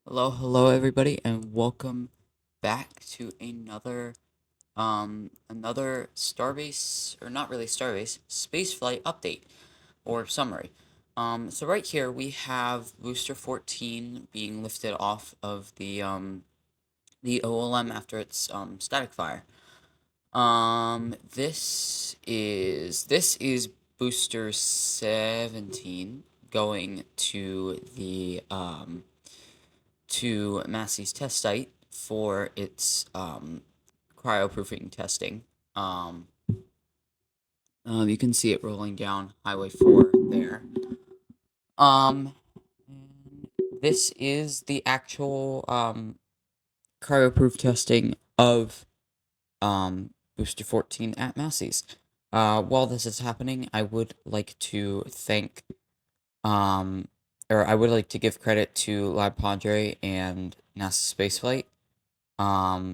Hello everybody, and welcome back to another Starbase, or not really Starbase, Spaceflight update or summary. So right here we have Booster 14 being lifted off of the OLM after its static fire. This is Booster 17 going to Masseys test site for its cryoproofing testing. You can see it rolling down Highway 4 there. Um, this is the actual cryoproof testing of Booster 14 at Masseys. While this is happening, I would like to thank um, or I would like to give credit to Lab Padre and NASA Spaceflight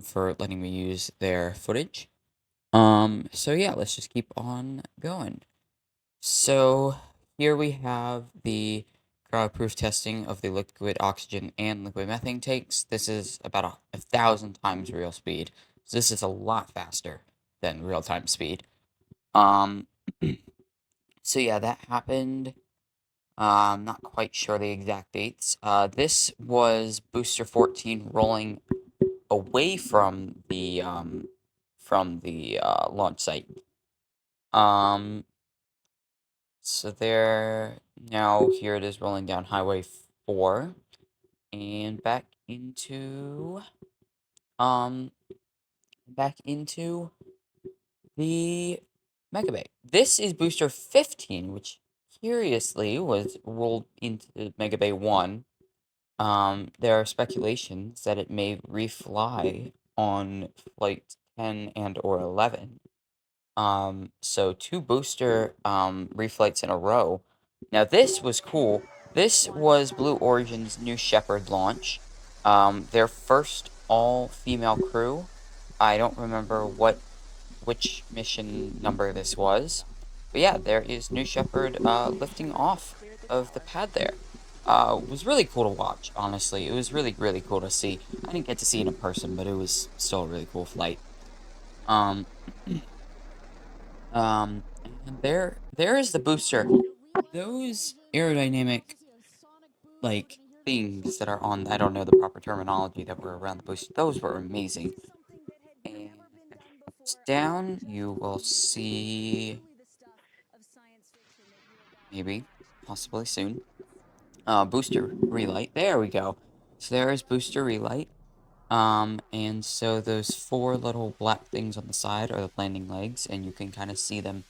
for letting me use their footage. So yeah, let's just keep on going. So here we have the cryo-proof testing of the liquid oxygen and liquid methane tanks. This is about 1,000 times real speed. So this is a lot faster than real-time speed. Um, so yeah, that happened. I'm not quite sure the exact dates. This was Booster 14 rolling away from the launch site. Um, so there now here it is rolling down Highway 4 and um back into the Maga Bay. This is Booster 15, which curiously was rolled into Maga Bay 1. There are speculations that it may refly on flight 10 and or 11. So two booster reflights in a row. Now this was cool. This was Blue Origin's new Shepperd launch. Their first all-female crew. I don't remember which mission number this was. But yeah, there is New Shepperd lifting off of the pad there. It was really cool to watch, honestly. It was really, really cool to see. I didn't get to see it in person, but it was still a really cool flight. Um, and there is the booster. Those aerodynamic, like, things that are on, I don't know the proper terminology that were around the booster, those were amazing. And down, you will see, maybe, possibly soon, booster relight. There we go. So there is booster relight. And so those four little black things on the side are the landing legs, and you can kind of see them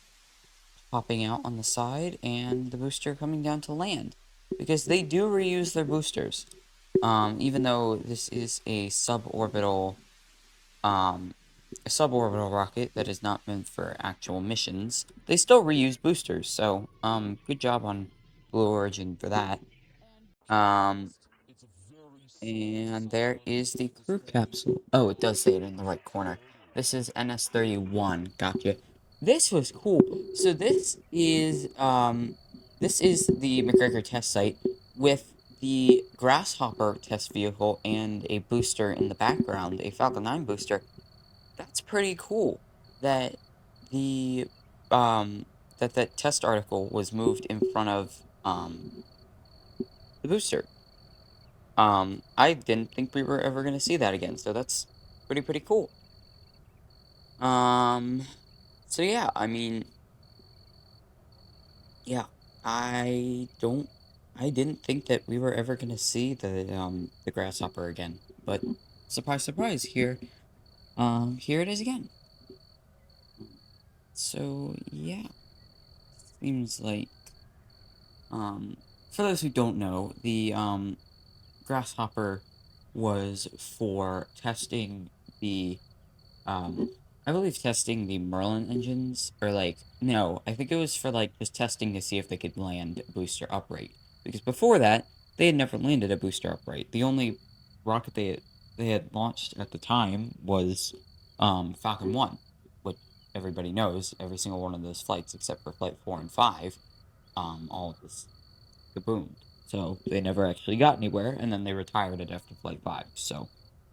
popping out on the side, and the booster coming down to land. Because they do reuse their boosters. Even though this is a suborbital rocket that is not meant for actual missions, they still reuse boosters. So, good job on Blue Origin for that. Um, and there is the crew capsule. Oh, it does say it in the right corner. This is NS-31. Gotcha. This was cool. So this is the McGregor test site with the Grasshopper test vehicle and a booster in the background, a Falcon 9 booster. That's pretty cool that the um that test article was moved in front of the booster. I didn't think we were ever gonna see that again, so that's pretty cool. Um, so yeah, I mean, yeah, I don't, I didn't think that we were ever gonna see the grasshopper again, but surprise, surprise, here it is again. So yeah, seems like, um, for those who don't know, the grasshopper was for testing the um, I believe testing the Merlin engines, or like, no, I think it was for like just testing to see if they could land booster upright. Because before that, they had never landed a booster upright. The only rocket they had launched at the time was Falcon 1, which everybody knows, every single one of those flights except for flight 4 and 5, all just kaboomed. So they never actually got anywhere, and then they retired it after Flight 5. So,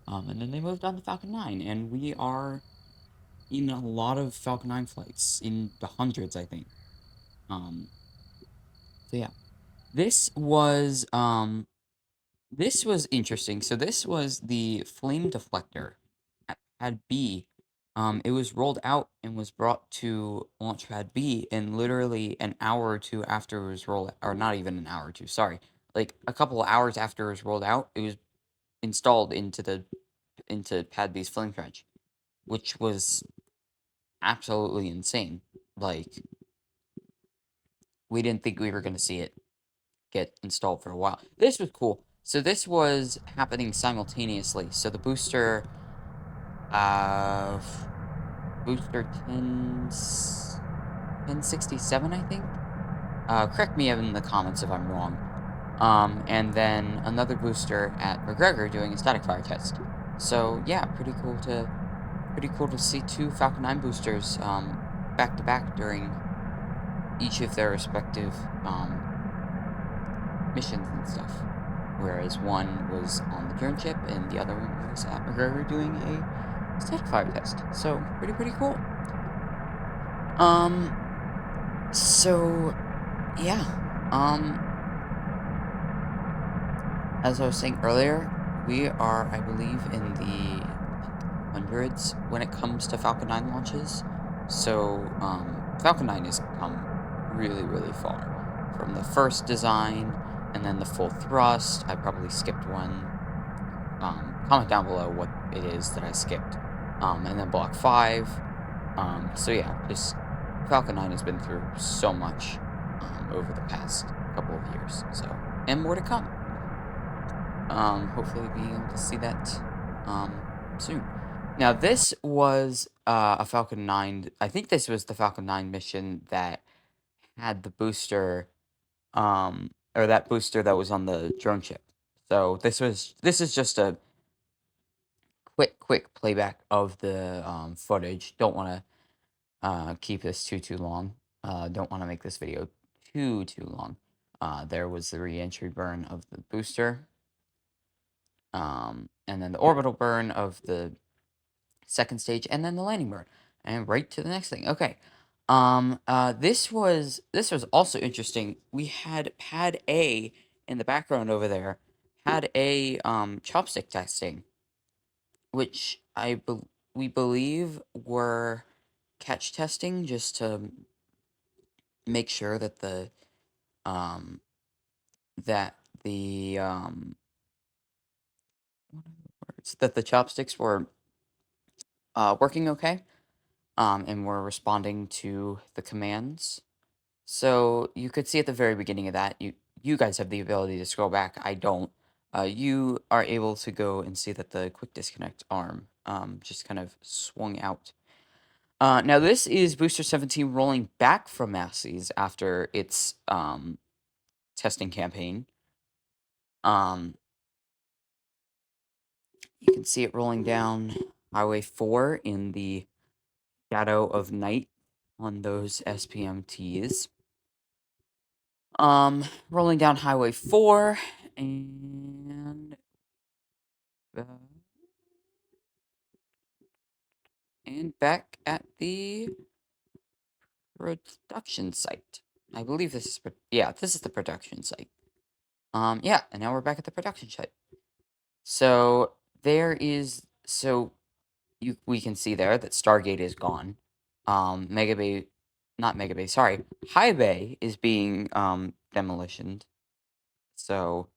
and then they moved on to Falcon 9, and we are in a lot of Falcon 9 flights, in the hundreds, I think. Um, so yeah, this was this was interesting. So this was the flame deflector at Pad B. It was rolled out and was brought to launch Pad B, and literally an hour or two after it was rolled, or not even an hour or two, sorry, like a couple of hours after it was rolled out, it was installed into Pad B's flame trench, which was absolutely insane. Like, we didn't think we were gonna see it get installed for a while. This was cool. So this was happening simultaneously. So the uh, booster 1067, I think. Correct me in the comments if I'm wrong. And then another booster at McGregor doing a static fire test. So yeah, pretty cool to see two Falcon 9 boosters back to back during each of their respective missions and stuff. Whereas one was on the drone ship and the other one was at McGregor doing a static fire test. So pretty cool. So yeah. As I was saying earlier, we are, I believe, in the hundreds when it comes to Falcon 9 launches. So Falcon 9 has come really far. From the first design and then the full thrust. I probably skipped one. Comment down below what it is that I skipped. And then Block 5. So yeah, just Falcon 9 has been through so much over the past couple of years. So, and more to come. Hopefully being able to see that soon. Now, this was a Falcon 9. I think this was the Falcon 9 mission that had the booster, or that booster that was on the drone ship. So this is just a quick playback of the footage. Don't want to keep this too long. Don't want to make this video too long. There was the re-entry burn of the booster, and then the orbital burn of the second stage, and then the landing burn, and right to the next thing. Okay. This was also interesting. We had Pad A in the background over there. Pad A chopstick testing, which we believe were catch testing just to make sure that the um that the what are the words, that the chopsticks were working okay, and were responding to the commands. So you could see at the very beginning of that, you guys have the ability to scroll back. I don't. You are able to go and see that the quick disconnect arm just kind of swung out. Now this is Booster 17 rolling back from Masseys after its testing campaign. Um, you can see it rolling down Highway 4 in the shadow of night on those SPMTs. Rolling down Highway 4 and uh, back at the production site. I believe this is this is the production site. Yeah, and now we're back at the production site. So there is we can see there that Stargate is gone. Mega Bay, not Mega Bay, sorry, High Bay is being demolitioned. So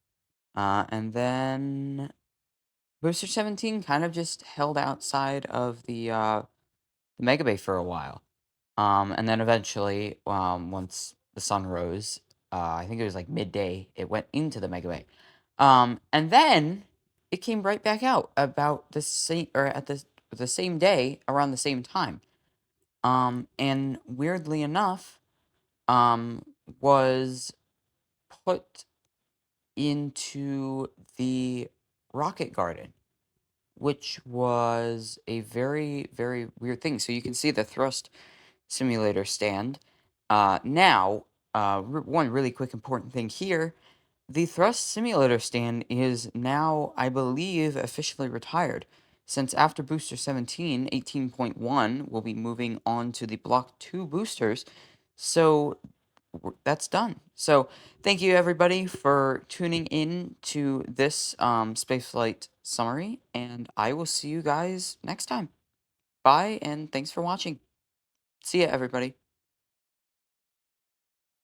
and then Booster 17 kind of just held outside of the Mega Bay for a while. And then eventually, once the sun rose, I think it was like midday, it went into the Mega Bay. And then it came right back out about the same, or at the same day, around the same time. And weirdly enough, was put into the rocket garden, which was a very weird thing. So you can see the thrust simulator stand. Now, one really quick important thing here, the thrust simulator stand is now, I believe, officially retired, since after booster 17, 18.1 will be moving on to the Block 2 boosters, so that's done. So thank you everybody for tuning in to this Spaceflight summary, and I will see you guys next time. Bye, and thanks for watching. See ya, everybody.